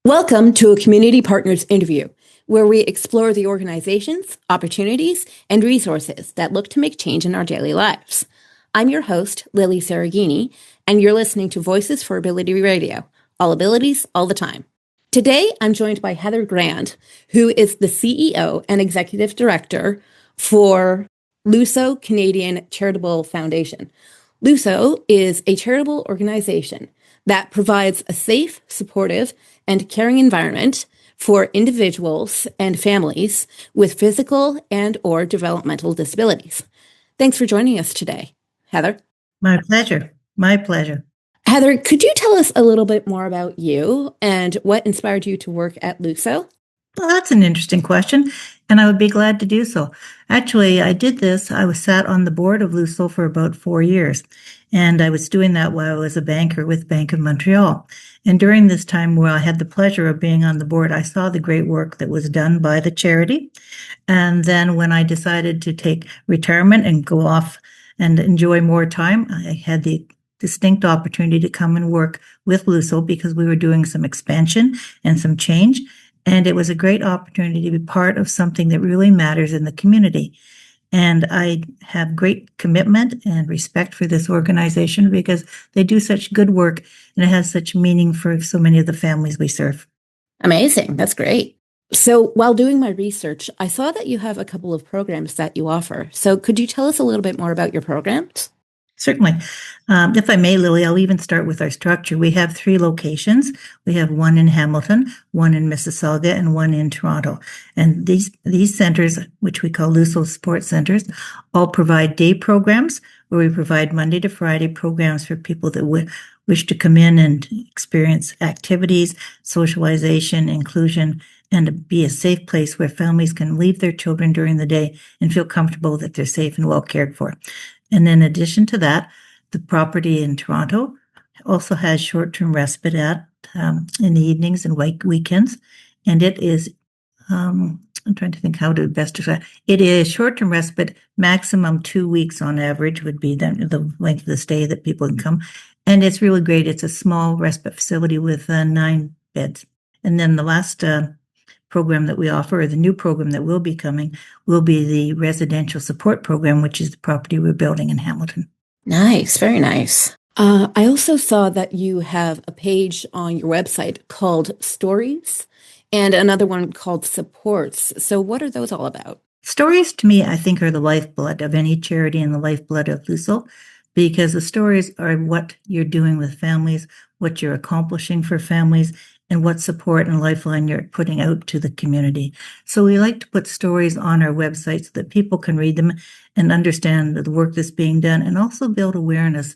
Welcome to a Community Partners interview, where we explore the organizations, opportunities, and resources that look to make change in our daily lives. I'm your host, Lilly Cereghini, and you're listening to Voices for Ability Radio, all abilities, all the time. Today, I'm joined by Heather Grand, who is the CEO and Executive Director for Luso Canadian Charitable Foundation. Luso is a charitable organization that provides a safe, supportive, and caring environment for individuals and families with physical and or developmental disabilities. Thanks for joining us today, Heather. My pleasure. My pleasure. Heather, could you tell us a little bit more about you and what inspired you to work at Luso? Well, that's an interesting question, and I would be glad to do so. Actually, I did this. I was sat on the board of Luso for about 4 years, and I was doing that while I was a banker with Bank of Montreal. And during this time where I had the pleasure of being on the board, I saw the great work that was done by the charity. And then when I decided to take retirement and go off and enjoy more time, I had the distinct opportunity to come and work with Luso because we were doing some expansion and some change. And it was a great opportunity to be part of something that really matters in the community. And I have great commitment and respect for this organization because they do such good work and it has such meaning for so many of the families we serve. Amazing. That's great. So while doing my research, I saw that you have a couple of programs that you offer. So could you tell us a little bit more about your programs? Certainly. If I may, Lily, I'll even start with our structure. We have 3 locations. We have one in Hamilton, one in Mississauga, and one in Toronto. And these centers, which we call Luso Support Centers, all provide day programs where we provide Monday to Friday programs for people that wish to come in and experience activities, socialization, inclusion, and be a safe place where families can leave their children during the day and feel comfortable that they're safe and well cared for. And in addition to that, the property in Toronto also has short-term respite in the evenings and weekends. And it is, I'm trying to think how to best describe it. It is short-term respite, maximum 2 weeks on average would be the length of the stay that people can come. And it's really great. It's a small respite facility with 9 beds. And then the last program that we offer, or the new program that will be coming, will be the residential support program, which is the property we're building in Hamilton. Nice, very nice. I also saw that you have a page on your website called Stories and another one called Supports. So what are those all about? Stories, to me, I think, are the lifeblood of any charity and the lifeblood of Luso, because the stories are what you're doing with families, what you're accomplishing for families, and what support and lifeline you're putting out to the community. So we like to put stories on our website so that people can read them and understand the work that's being done, and also build awareness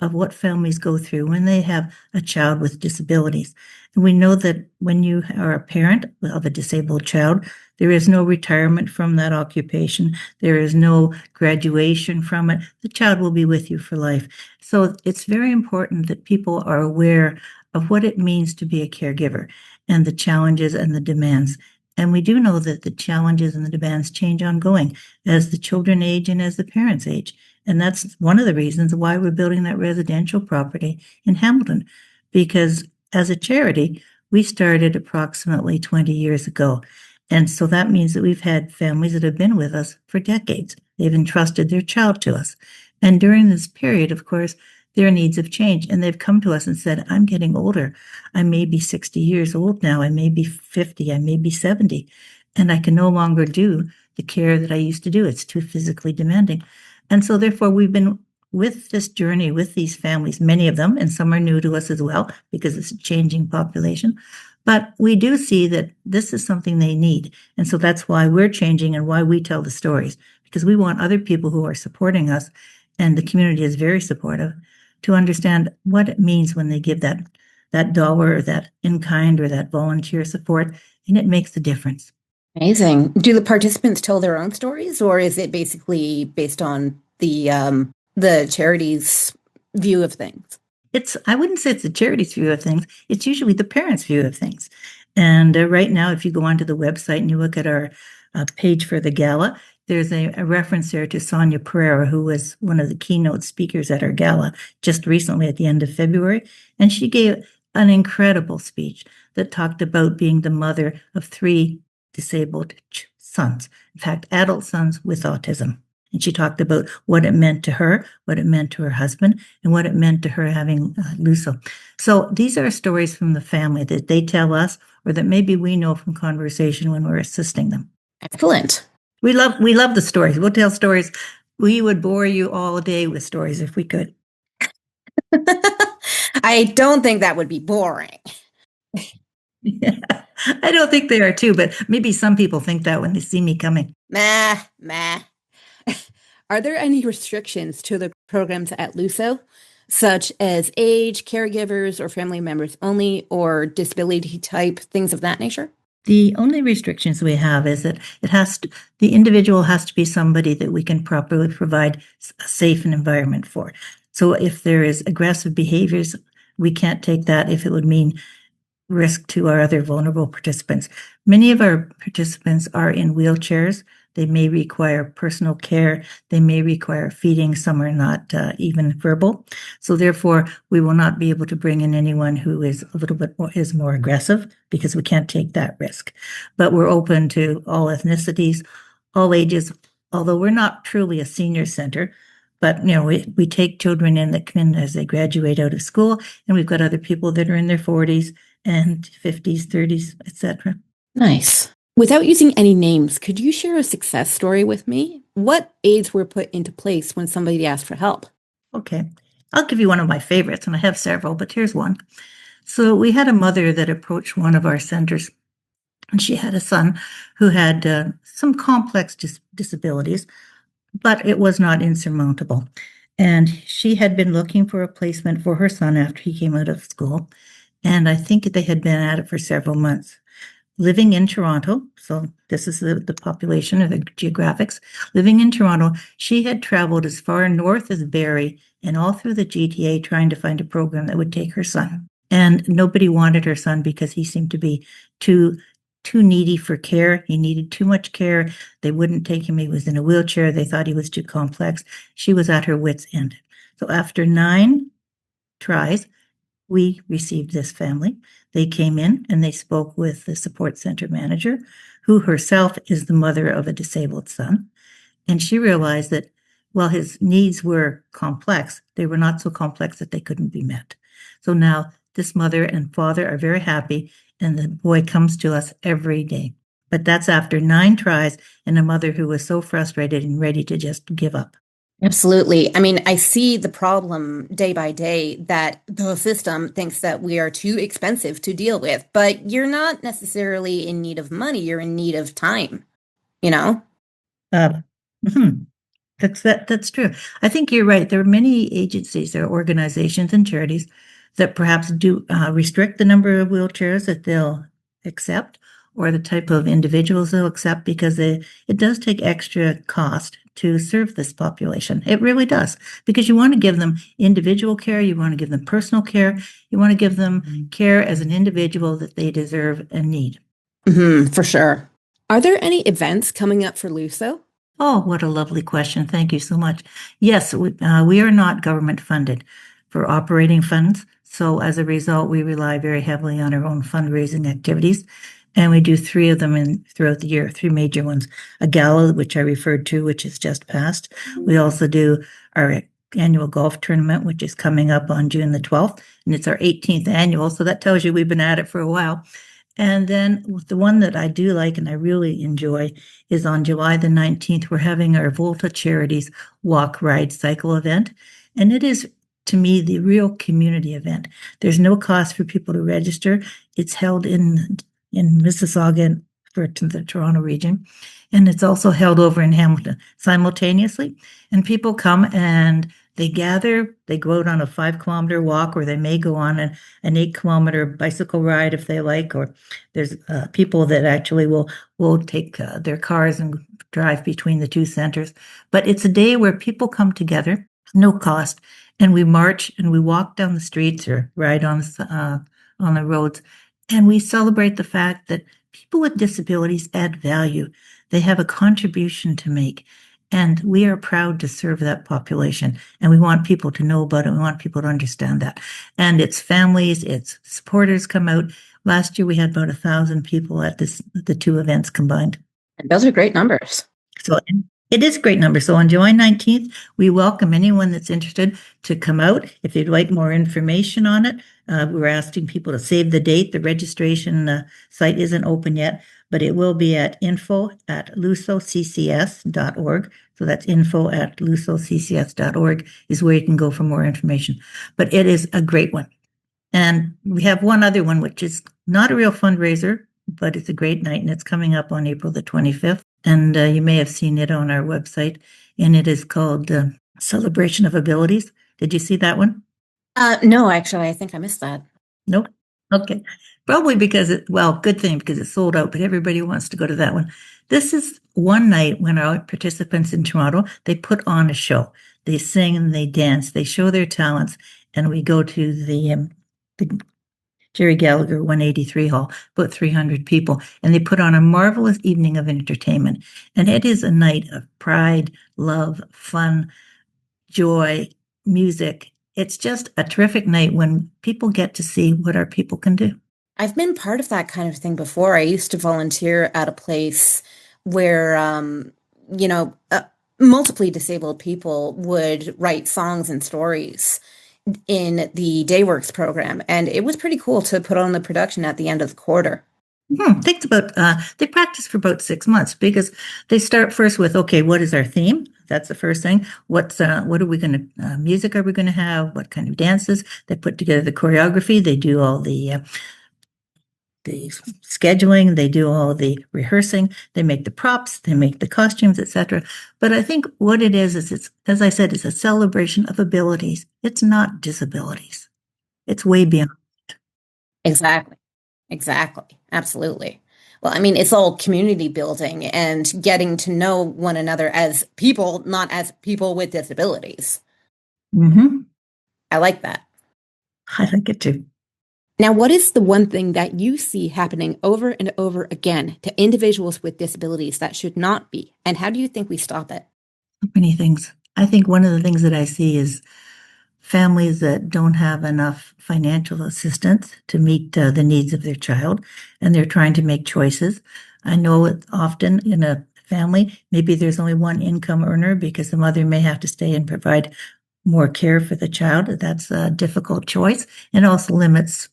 of what families go through when they have a child with disabilities. And we know that when you are a parent of a disabled child, there is no retirement from that occupation. There is no graduation from it. The child will be with you for life. So it's very important that people are aware of what it means to be a caregiver and the challenges and the demands. And we do know that the challenges and the demands change ongoing as the children age and as the parents age. And that's one of the reasons why we're building that residential property in Hamilton, because as a charity, we started approximately 20 years ago. And so that means that we've had families that have been with us for decades. They've entrusted their child to us. And during this period, of course, their needs have changed, and they've come to us and said, I'm getting older. I may be 60 years old now. I may be 50. I may be 70. And I can no longer do the care that I used to do. It's too physically demanding. And so therefore, we've been with this journey with these families, many of them, and some are new to us as well, because it's a changing population. But we do see that this is something they need. And so that's why we're changing and why we tell the stories, because we want other people who are supporting us, and the community is very supportive, to understand what it means when they give that dollar or that in-kind or that volunteer support, and it makes a difference. Amazing. Do the participants tell their own stories, or is it basically based on the charity's view of things? I wouldn't say it's the charity's view of things. It's usually the parents' view of things. And right now, if you go onto the website and you look at our page for the gala, there's a reference there to Sonia Pereira, who was one of the keynote speakers at our gala just recently at the end of February. And she gave an incredible speech that talked about being the mother of three disabled sons, in fact, adult sons with autism. And she talked about what it meant to her, what it meant to her husband, and what it meant to her having Luso. So these are stories from the family that they tell us, or that maybe we know from conversation when we're assisting them. Excellent. We love the stories. We'll tell stories. We would bore you all day with stories if we could. I don't think that would be boring. Yeah, I don't think they are too, but maybe some people think that when they see me coming. Meh, meh. Are there any restrictions to the programs at Luso, such as age, caregivers, or family members only, or disability type, things of that nature? The only restrictions we have is that the individual has to be somebody that we can properly provide a safe environment for. So if there is aggressive behaviors, we can't take that if it would mean risk to our other vulnerable participants. Many of our participants are in wheelchairs. They may require personal care. They may require feeding. Some are not even verbal. So therefore, we will not be able to bring in anyone who is a little bit more aggressive, because we can't take that risk. But we're open to all ethnicities, all ages, although we're not truly a senior center. But, we take children in that come in as they graduate out of school, and we've got other people that are in their 40s and 50s, 30s, etc. Nice. Without using any names, could you share a success story with me? What aids were put into place when somebody asked for help? Okay. I'll give you one of my favorites, and I have several, but here's one. So we had a mother that approached one of our centers, and she had a son who had some complex disabilities, but it was not insurmountable. And she had been looking for a placement for her son after he came out of school. And I think they had been at it for several months. Living in Toronto, so this is the population or the geographics. Living in Toronto, she had traveled as far north as Barrie and all through the GTA trying to find a program that would take her son. And nobody wanted her son because he seemed to be too needy for care. He needed too much care. They wouldn't take him. He was in a wheelchair. They thought he was too complex. She was at her wit's end. So after 9 tries, we received this family. They came in and they spoke with the support center manager, who herself is the mother of a disabled son. And she realized that while his needs were complex, they were not so complex that they couldn't be met. So now this mother and father are very happy, and the boy comes to us every day. But that's after 9 tries and a mother who was so frustrated and ready to just give up. Absolutely. I mean, I see the problem day by day that the system thinks that we are too expensive to deal with, but you're not necessarily in need of money, you're in need of time, you know? Uh, That's true. I think you're right. There are many agencies or organizations and charities that perhaps do restrict the number of wheelchairs that they'll accept, or the type of individuals they'll accept, because it does take extra cost to serve this population. It really does, because you want to give them individual care, you want to give them personal care, you want to give them care as an individual that they deserve and need. For sure. Are there any events coming up for Luso? Oh, what a lovely question. Thank you so much. Yes, we are not government funded for operating funds. So as a result, we rely very heavily on our own fundraising activities. And we do 3 of them throughout the year, 3 major ones. A gala, which I referred to, which is just passed. We also do our annual golf tournament, which is coming up on June the 12th. And it's our 18th annual. So that tells you we've been at it for a while. And then the one that I do like and I really enjoy is on July the 19th, we're having our Volta Charities Walk, Ride, Cycle event. And it is, to me, the real community event. There's no cost for people to register. It's held in Mississauga for the Toronto region. And it's also held over in Hamilton simultaneously. And people come and they gather, they go out on a 5-kilometer walk, or they may go on an 8-kilometer bicycle ride if they like, or there's people that actually will take their cars and drive between the 2 centers. But it's a day where people come together, no cost, and we march and we walk down the streets or ride on the roads, and we celebrate the fact that people with disabilities add value. They have a contribution to make. And we are proud to serve that population. And we want people to know about it. We want people to understand that. And it's families, it's supporters come out. Last year, we had about 1,000 people at the two events combined. And those are great numbers. So it is a great number. So on July 19th, we welcome anyone that's interested to come out. If they'd like more information on it, we're asking people to save the date. The registration site isn't open yet, but it will be at info@lusoccs.org. So that's info@lusoccs.org is where you can go for more information. But it is a great one. And we have one other one, which is not a real fundraiser, but it's a great night, and it's coming up on April the 25th. And you may have seen it on our website, and it is called Celebration of Abilities. Did you see that one? No, actually, I think I missed that. Nope. Okay. Probably because good thing because it's sold out, but everybody wants to go to that one. This is one night when our participants in Toronto, they put on a show. They sing and they dance, they show their talents, and we go to the Jerry Gallagher 183 Hall, about 300 people, and they put on a marvelous evening of entertainment. And it is a night of pride, love, fun, joy, music. It's just a terrific night when people get to see what our people can do. I've been part of that kind of thing before. I used to volunteer at a place where, you know, multiply disabled people would write songs and stories in the Dayworks program, and it was pretty cool to put on the production at the end of the quarter. Takes about they practice for about 6 months because they start first with, okay, what is our theme? That's the first thing. What are we going to music are we going to have? What kind of dances? They put together the choreography. They do all the scheduling. They do all the rehearsing. They make the props. They make the costumes, etc. But I think what it is it's, as I said, it's a celebration of abilities. It's not disabilities. It's way beyond. Exactly. Exactly. Absolutely. Well, I mean, it's all community building and getting to know one another as people, not as people with disabilities. Mm-hmm. I like that. I think it too. Now, what is the one thing that you see happening over and over again to individuals with disabilities that should not be? And how do you think we stop it? So many things. I think one of the things that I see is families that don't have enough financial assistance to meet the needs of their child, and they're trying to make choices. I know it often in a family, maybe there's only one income earner because the mother may have to stay and provide more care for the child. That's a difficult choice and also limits,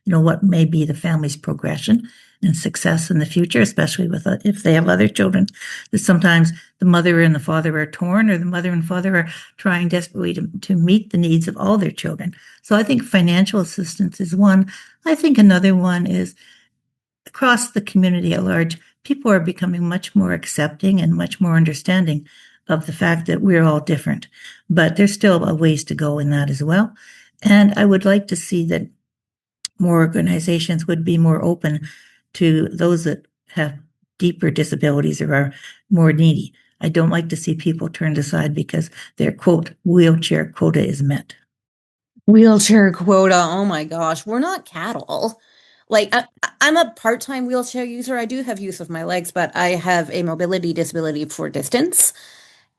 what may be the family's progression and success in the future, especially with if they have other children. That sometimes the mother and the father are torn, or the mother and father are trying desperately to meet the needs of all their children. So I think financial assistance is one. I think another one is across the community at large, people are becoming much more accepting and much more understanding of the fact that we're all different. But there's still a ways to go in that as well. And I would like to see that more organizations would be more open to those that have deeper disabilities or are more needy. I don't like to see people turned aside because their quote wheelchair quota is met. Wheelchair quota. Oh my gosh, we're not cattle. Like I'm a part-time wheelchair user. I do have use of my legs, but I have a mobility disability for distance.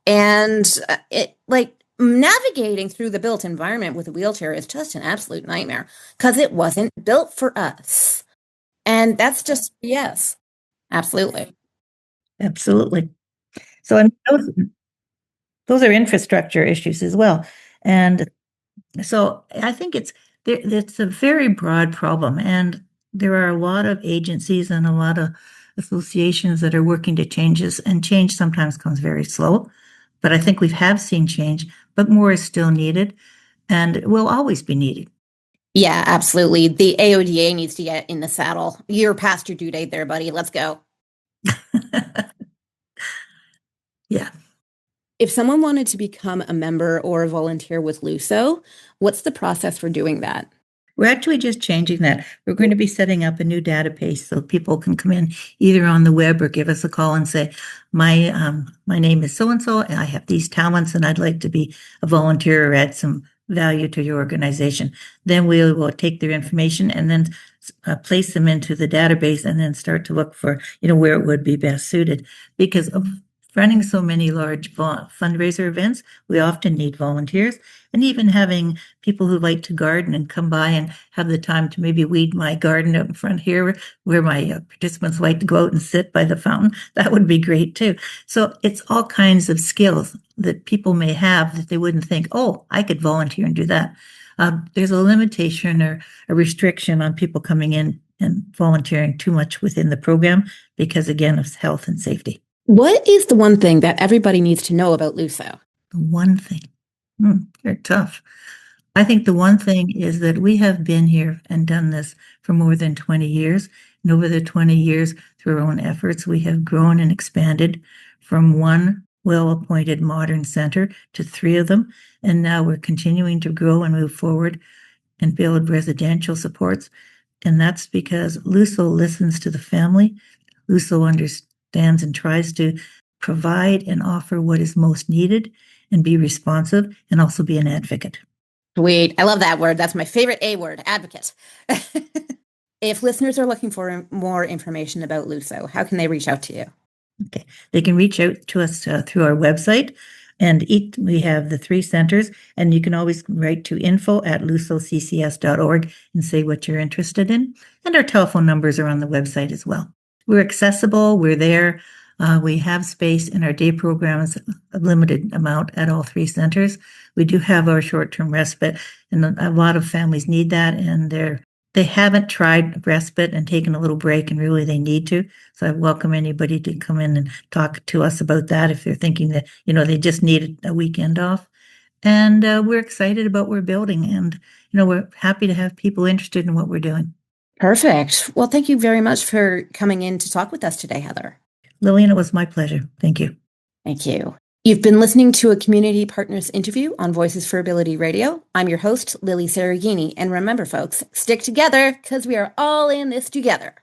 And it like navigating through the built environment with a wheelchair is just an absolute nightmare because it wasn't built for us. And that's just yes. Absolutely. Absolutely. So and those are infrastructure issues as well. And so I think it's a very broad problem, and there are a lot of agencies and a lot of associations that are working to change this, and change sometimes comes very slow. But I think we have seen change, but more is still needed, and it will always be needed. Yeah, absolutely. The AODA needs to get in the saddle. You're past your due date there, buddy. Let's go. Yeah. If someone wanted to become a member or a volunteer with Luso, what's the process for doing that? We're actually just changing that. We're going to be setting up a new database so people can come in either on the web or give us a call and say, my name is so and so, and I have these talents, and I'd like to be a volunteer or add some value to your organization. Then we will take their information and then place them into the database and then start to look for, where it would be best suited. Because running so many large fundraiser events, we often need volunteers, and even having people who like to garden and come by and have the time to maybe weed my garden out in front here where my participants like to go out and sit by the fountain. That would be great too. So it's all kinds of skills that people may have that they wouldn't think, oh, I could volunteer and do that. There's a limitation or a restriction on people coming in and volunteering too much within the program because, again, of health and safety. What is the one thing that everybody needs to know about Luso? The one thing. They're tough. I think the one thing is that we have been here and done this for more than 20 years. And over the 20 years, through our own efforts, we have grown and expanded from one well-appointed modern center to 3 of them. And now we're continuing to grow and move forward and build residential supports. And that's because Luso listens to the family. Luso understands and tries to provide and offer what is most needed and be responsive and also be an advocate. Sweet. I love that word. That's my favorite A word, advocate. If listeners are looking for more information about Luso, how can they reach out to you? Okay. They can reach out to us through our website, and we have the 3 centers, and you can always write to info@lusoccs.org and say what you're interested in. And our telephone numbers are on the website as well. We're accessible. We're there. We have space in our day programs, a limited amount at all 3 centers. We do have our short-term respite, and a lot of families need that, and they haven't tried respite and taken a little break, and really they need to. So I welcome anybody to come in and talk to us about that if they're thinking that, they just need a weekend off. And we're excited about what we're building, and, we're happy to have people interested in what we're doing. Perfect. Well, thank you very much for coming in to talk with us today, Heather. Lillian, it was my pleasure. Thank you. Thank you. You've been listening to a Community Partners interview on Voices for Ability Radio. I'm your host, Lilly Cereghini. And remember, folks, stick together because we are all in this together.